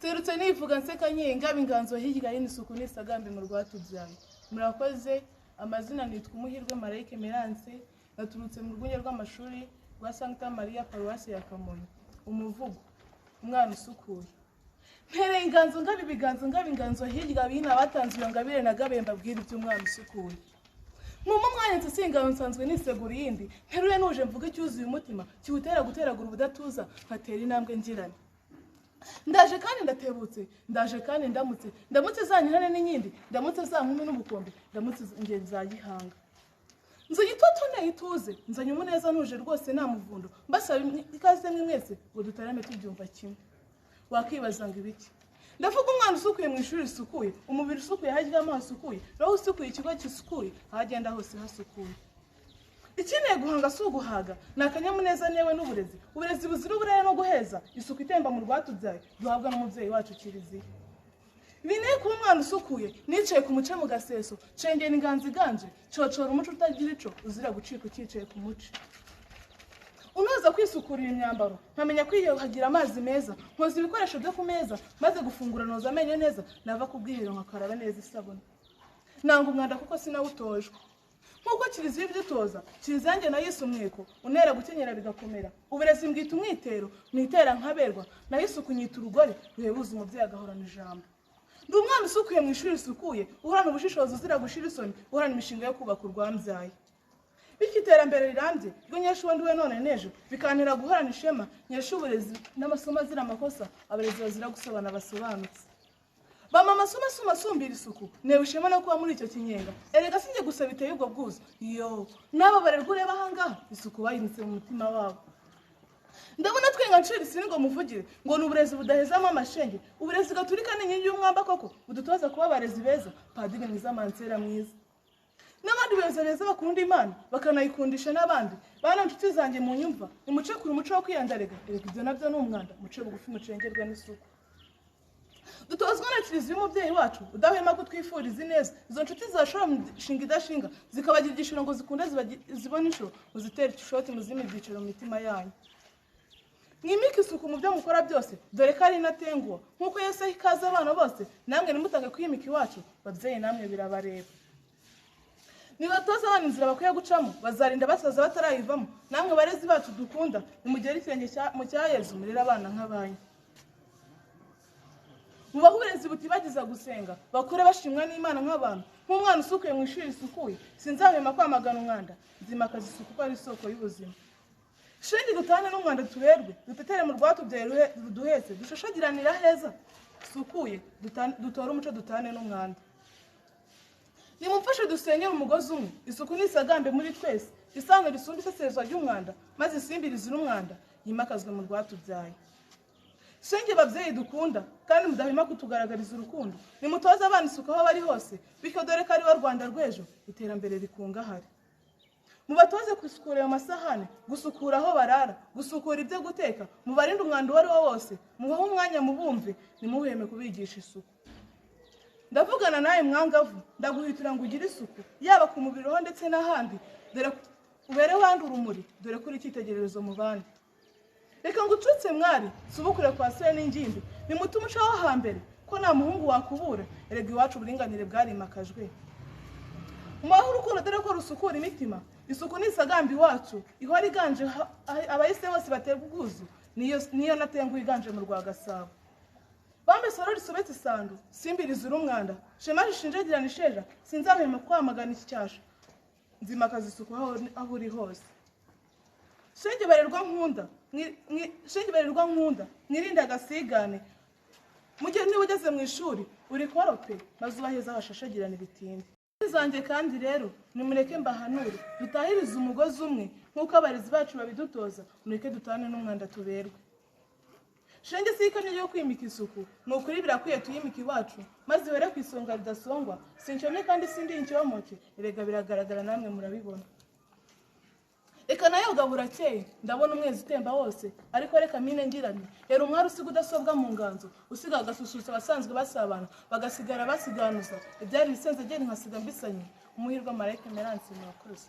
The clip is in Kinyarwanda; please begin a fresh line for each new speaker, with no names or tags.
Terutse nivuga nseka nyenga binganzo hirya y'isuku n'isagambe mu rwatubyaye. Murakoze. Amazina nitwa Umuhirwe Marayike Merance, naturutse mu rwunge rw'amashuri rwa Sankta Maria Paruwasi ya Kamonyi. Umuvugo: umwana usukuye. Mpere inganzo ngabi hirya bina batanze iyo ngabire na gabemba bwira iby'umwana usukuye. Mu mwanya nsinga nsanzwe nisegura yindi, nteruye nuje mvuga icyuzuye umutima, kiwutera guteragura ubudatuza, nkatera intambwe ngirane. Ndaje kandi ndatebutse, ndaje kandi ndamutse zanyirane n'inyindi, ndamutse zankumi n'ubukombe, ndamutse ingenzi za gihanga. Nzo yitotone ituze, nzanye umuneza ntuje rwose nta muvundo, mbasaba ikaze mwe mwese ngo dutarame tubyumva kimwe. Wakibaza ngo ibiki? Ndavuga umwana usukuye mu ishuri risukuye, umubiri usukuye hajya amaso usukuye, roho usukuye ikigo gisukuye, ahagenda hose hasukuye. Ikineye guhanga si uguhaga, ni akanyamuneza newe n'uburezi. Uburezi buzira uburere no guheza, isuku itemba mu rwatubyaye, duhabwa n'umubyeyi wacu Kiliziya. Bineye kuba umwana usukuye, nicaye ku muce mu gaseso, cengera inganzi iganje, cocora umuco utagira ico, uzira gucika ukicaye ku muce. Unoza kwisukurira imyambaro, nkamenya kwiyuhagira amazi meza, nkoza ibikoresho byo ku meza, maze gufungura noza amenyo neza, nava ku bwiherero nkakaraba neza isabune. Nanga umwanda kuko sinawutojwe. Nkuko Kiliziya ibyutoza, Kiliziya nge nayise umweko, unera gukenyera bigakomera. Uburezi mbwita umwitero, mwitera nkaberwa, nayisuku nyita urugore, ruhebuza umubyeyi agahorana ijambo. Ndi umwana usukuye mu ishuri risukuye, uhorana ubushishozi uzira gushira isoni, uhorana imishinga yo kubaka urwambyaye. Bityo iterambere rirambye, ryo nyesha uwo ndiwe none n'ejo, bikantera guhorana ishema, nyesha uburezi n'amasomo azira amakosa, abarezi bazira gusobana basobanutse. Bama amasomo asumbira isuku, newe ishema no kuba muri icyo kinyenga. Erega sinjye gusa biteye ubwo bwuzu. Yo, naba barerwa ureba ahangaha, isuku bayinitse mu mutima wabo. Ndabona twenga nciri singo muvugire, ngo n'uburezi budahezamo amashenge, uburezi gaturika n'inkingi y'umwamba koko, budutoza kuba abarezi beza, padiri mwiza mansera mwiza. N'abandi beza bakunda Imana, bakanayikundisha n'abandi. Bana nshuti zanjye mu nyumva, nimuce kuri umuco wo kwiyandarega, erega ibyo nabyo ni umwanda, muce bugufi mucengerwa n'isuku. Dutozwa na Kiliziya umubyeyi wacu, udahwema kutwifuriza ineza. Izo nshuti zashora mu shinga idashinga, zikabagira igishoro ngo zikunde zibone inshuro, muzitera ishoti muzime ibyiciro mu mitima yanyu. Mwimike isuku mu byo mukora byose, dore ko ari inatenguwa. Nkuko Yesu ikaze abana bose, namwe nimutange kwimika iwacu, babyeyi namwe birabareba. Nibatoza abana inzira bakwiye gucamo, bazarinda basaza batarayivamo. Namwe barezi bacu dukunda, nimugere ikirenge mu cya Yezu murera abana nk'abanyu. Mubaho uburezi butibagiza gusenga, bakure bashimwa n'Imana nk'abantu. Nk'umwana usukuye mu ishuri risukuye, sinzahwema kwamagana umwanda, nzimakaza isuku ko ari isoko y'ubuzima. Shenge dutane n'umwanda tuberwe, dutetere mu rwatubyaye ruduhetse, dushashagiranira heza, sukuye, dutore umuco dutane n'umwanda. Nimumfashe dusenyera umugozi umwe, isuku n'isagambe muri twese, isano risumba iseserezwa ry'umwanda, maze isimbirize n'umwanda, yimakazwe mu rwatubyaye. Shenge babyeyi dukunda, kandi mudahwema kutugaragariza urukundo. Nimutoza abana isuku aho bari hose, bityo dore ko ari wa Rwanda rw'ejo, iterambere rikungahari. Mubatoze gusukura ayo masahane, gusukura aho barara, gusukura ibyo guteka, mubarinde umwanda uwo ari wo wose, mubahe umwanya mubumve, nimuhweme kubigisha isuku. Ndavugana nawe mwangavu, ndaguhitira ngo ugire isuku, yaba ku mubiri ho ndetse n'ahandi, dore ubere wandi urumuri, dore kuri icyitegererezo mu bandi. Reka ngucutse mwari, subukure kwa se n'ingimbi, nimutume ucaho hambere, ko nta muhungu wakubura, erega iwacu uburinganire bwarimakajwe. Mubaho urukundo dore ko rusukura imitima, isuku n'isagambi wacu, ihora iganje abayise bose baterwa ubwuzu, niyo natenguye iganje mu Rwagasabo. Bambe soro risobetse isandu, simbiriza urumwanda, shema rishinjagirana isheja, sinzahwema kwamagana iki cyasha, nzimakaza isuku aho uri hose. Shenge barerwa nkunda, mwirinde agasigane. Mu gihe niba ugeze mu ishuri, uri korope, maze ubaheza hashashagirana ibitindi. Zanjye kandi rero, nimureke mbahanure, dutahirize umugozi umwe, nk'uko abarezi bacu babidutoza, mureke dutane n'umwanda tuberwe. Shenge si ikamyo yo kwimika isuku, ni ukuri birakwiye tuyimika iwacu, maze were ku isonga ridasongwa, sinshomye kandi sindi incyomoke, erega biragaragara namwe murabibona. Reka nayo burakeye, ndabona umwezi utemba wose, ariko reka mine ngirane, rero umwari usiga udasobwa mu nganzo, usiga agasusurutsa abasanzwe basabana, bagasigara basiganuza, ibyari bisenze geni nkasiga mbisanye. Umuhirwe Marayike Merance murakoze.